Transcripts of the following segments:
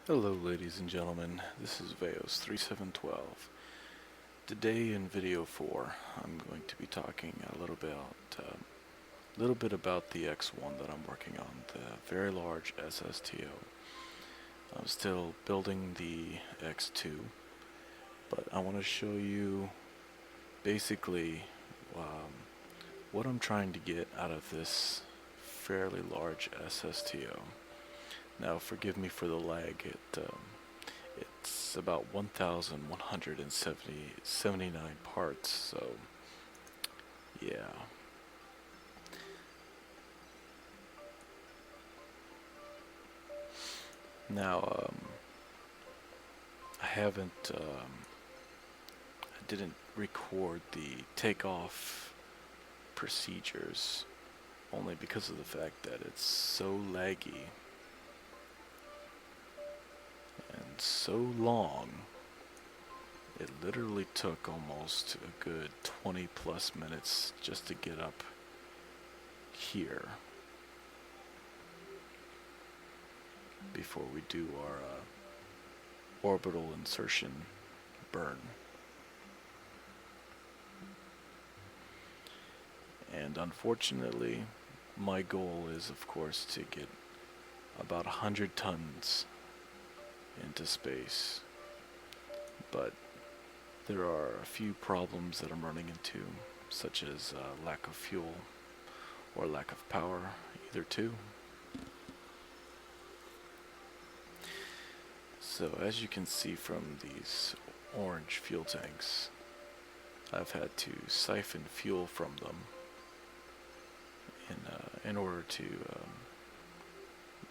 Hello ladies and gentlemen, this is V.21. Today in video 4 I'm going to be talking a little bit about the X1 that I'm working on, the very large Ssto. I'm still building the X2, but I want to show you basically what I'm trying to get out of this fairly large Ssto. Now forgive me for the lag, it's about 1,179 parts, so yeah. Now, I didn't record the takeoff procedures only because of the fact that it's so laggy and so long. It literally took almost a good 20 plus minutes just to get up here before we do our orbital insertion burn. And unfortunately, my goal is of course to get about 100 tons into space, but there are a few problems that I'm running into, such as lack of fuel or lack of power, either two. So as you can see from these orange fuel tanks, I've had to siphon fuel from them in order to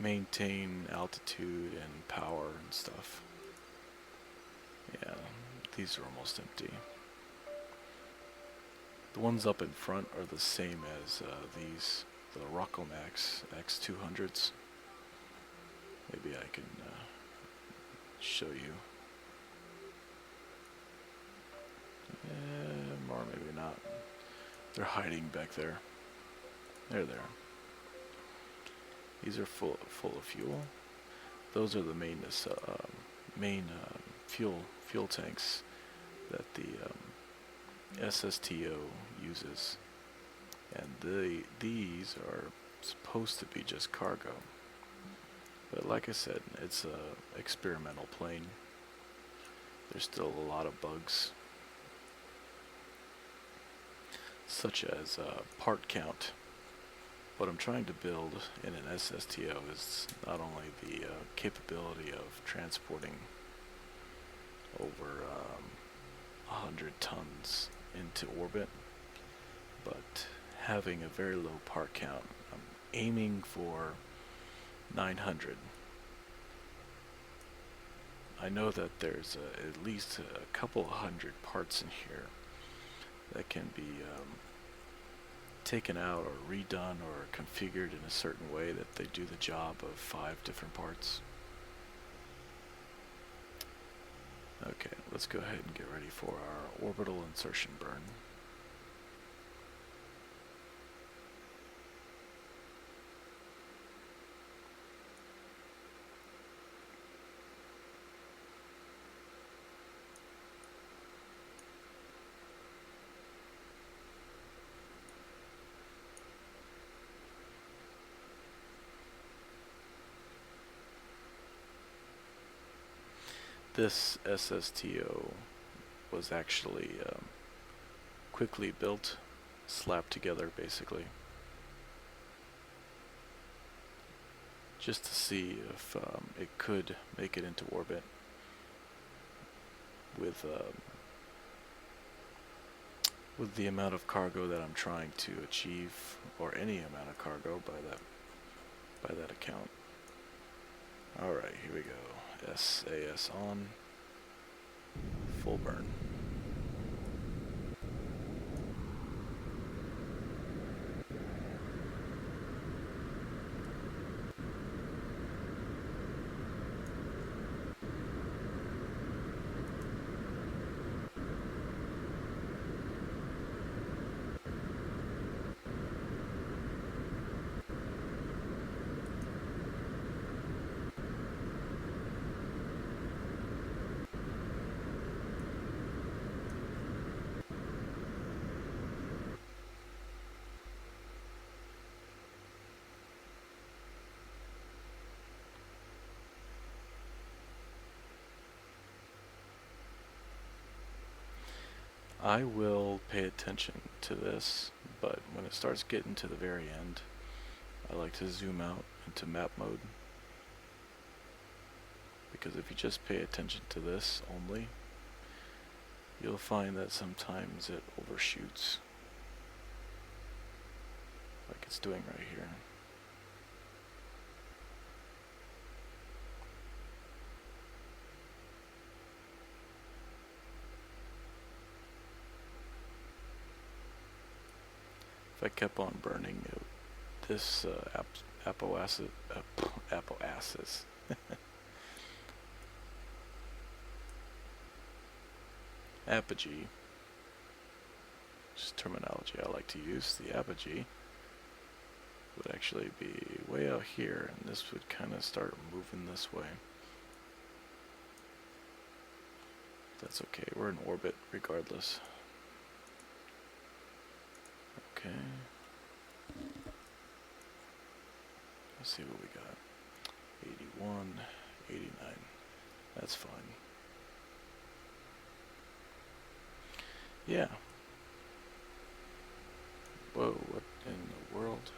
maintain altitude and power and stuff. Yeah, these are almost empty. The ones up in front are the same as these, the Rockomax X200s. Maybe I can show you. Or maybe not. They're hiding back there. There they are. These are full of fuel. Those are the main fuel tanks that the Ssto uses, and these are supposed to be just cargo. But like I said, it's a experimental plane. There's still a lot of bugs, such as part count. What I'm trying to build in an Ssto is not only the capability of transporting over 100 tons into orbit, but having a very low part count. I'm aiming for 900. I know that there's at least a couple hundred parts in here that can be taken out or redone or configured in a certain way that they do the job of 5 different parts. Okay, let's go ahead and get ready for our orbital insertion burn. This Ssto was actually quickly built, slapped together basically, just to see if it could make it into orbit with the amount of cargo that I'm trying to achieve, or any amount of cargo by that account. Alright, here we go. SAS on, full burn. I will pay attention to this, but when it starts getting to the very end, I like to zoom out into map mode. Because if you just pay attention to this only, you'll find that sometimes it overshoots, like it's doing right here. If I kept on burning it, this apoasis, apogee, just terminology I like to use, the apogee would actually be way out here, and this would kind of start moving this way. That's okay, we're in orbit regardless. Okay. Let's see what we got. 81, 89. That's fine. Yeah. Whoa, what in the world?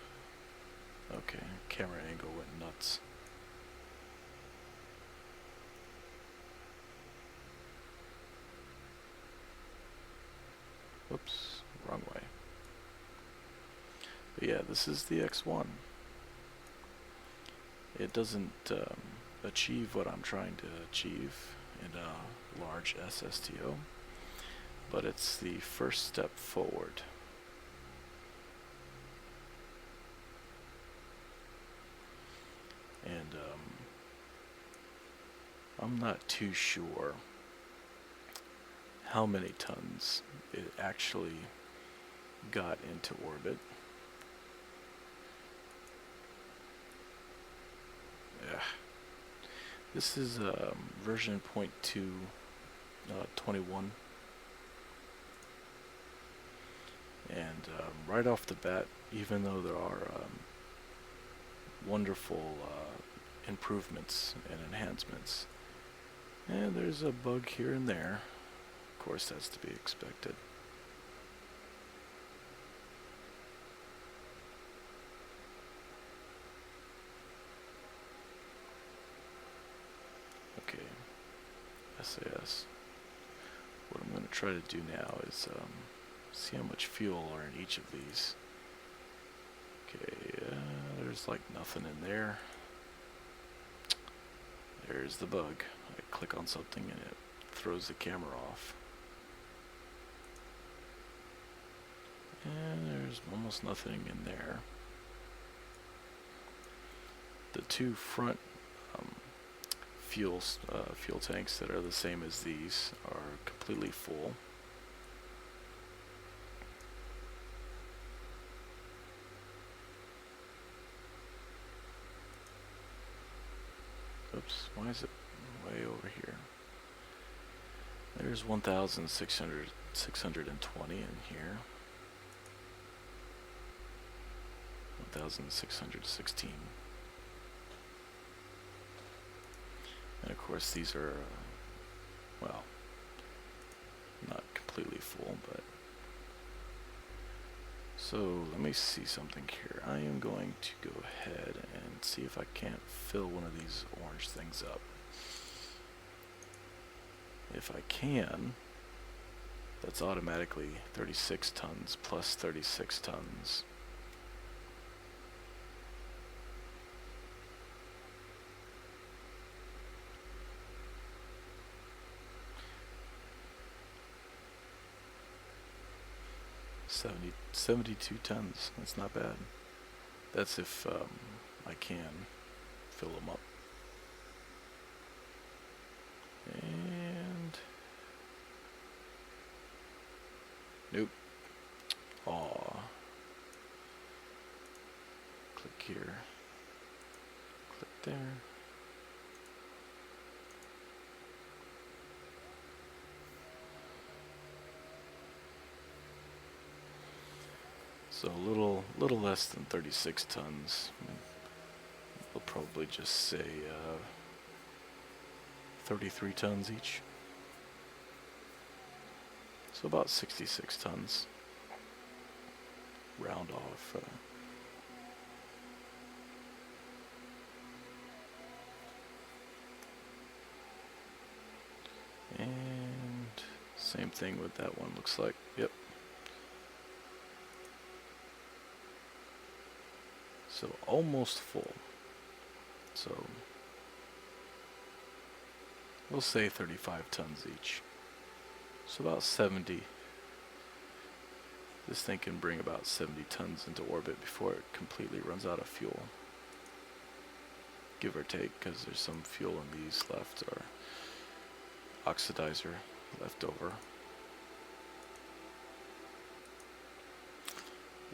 Okay, camera angle went nuts. Whoops, wrong way. But yeah, this is the X1. It doesn't achieve what I'm trying to achieve in a large SSTO, but it's the first step forward. And I'm not too sure how many tons it actually got into orbit. Yeah. This is version 0.21, and right off the bat, even though there are wonderful improvements and enhancements, and there's a bug here and there. Of course, that's to be expected. Okay, SAS. What I'm going to try to do now is see how much fuel are in each of these. Okay, there's like nothing in there. There's the bug. I click on something and it throws the camera off. And there's almost nothing in there. The two front fuel tanks that are the same as these are completely full. Oops, why is it way over here? There's 1,620 in here. 1,616. And of course these are, well, not completely full, but... So let me see something here. I am going to go ahead and see if I can't fill one of these orange things up. If I can, that's automatically 36 tons plus 36 tons. 72 tons. That's not bad. That's if I can fill them up. And nope. Aw. Click here. Click there. So a little less than 36 tons. We'll probably just say 33 tons each. So about 66 tons. Round off. And same thing with that one, looks like. Yep. So almost full. So we'll say 35 tons each. So about 70. This thing can bring about 70 tons into orbit before it completely runs out of fuel. Give or take, because there's some fuel in these left, or oxidizer left over.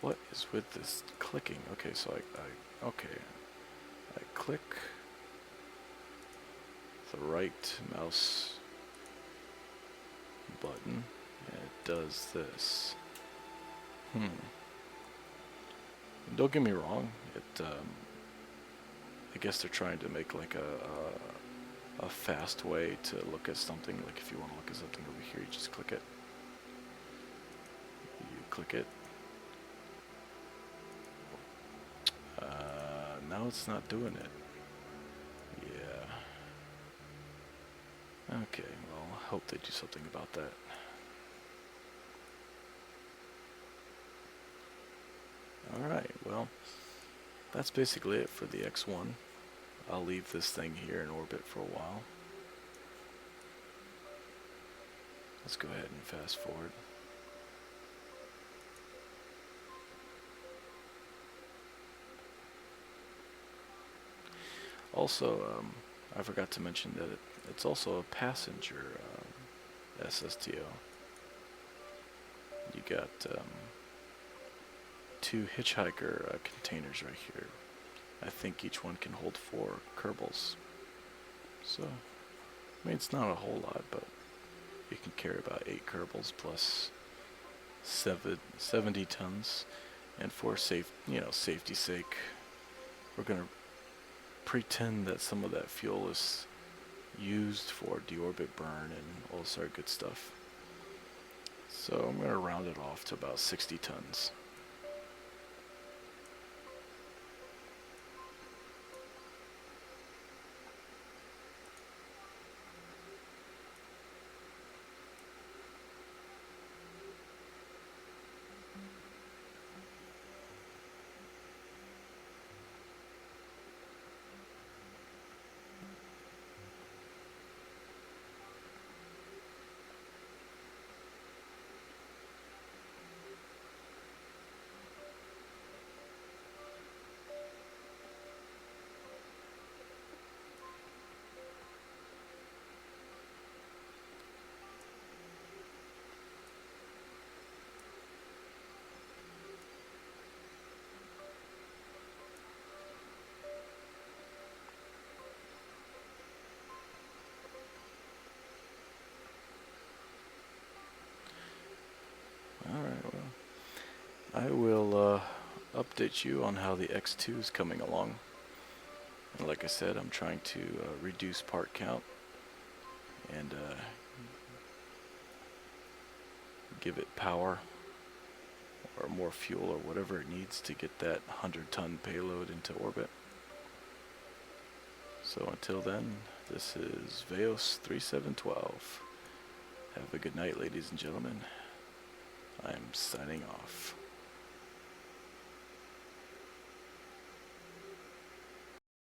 What is with this clicking? Okay, so I click the right mouse button and it does this. Don't get me wrong, I guess they're trying to make like a fast way to look at something. Like if you want to look at something over here, you just click it. You click it. Now it's not doing it. Yeah. Okay, well, I hope they do something about that. Alright, well, that's basically it for the X1. I'll leave this thing here in orbit for a while. Let's go ahead and fast forward. Also, I forgot to mention that it's also a passenger Ssto. You got 2 hitchhiker containers right here. I think each one can hold 4 Kerbals. So, I mean, it's not a whole lot, but you can carry about 8 Kerbals plus 70 tons. And for safety's sake, we're gonna pretend that some of that fuel is used for deorbit burn and all this other good stuff. So I'm gonna round it off to about 60 tons. Alright, well, I will update you on how the X2 is coming along. And like I said, I'm trying to reduce part count and give it power or more fuel or whatever it needs to get that 100-ton payload into orbit. So until then, this is V.21. Have a good night, ladies and gentlemen. I'm signing off.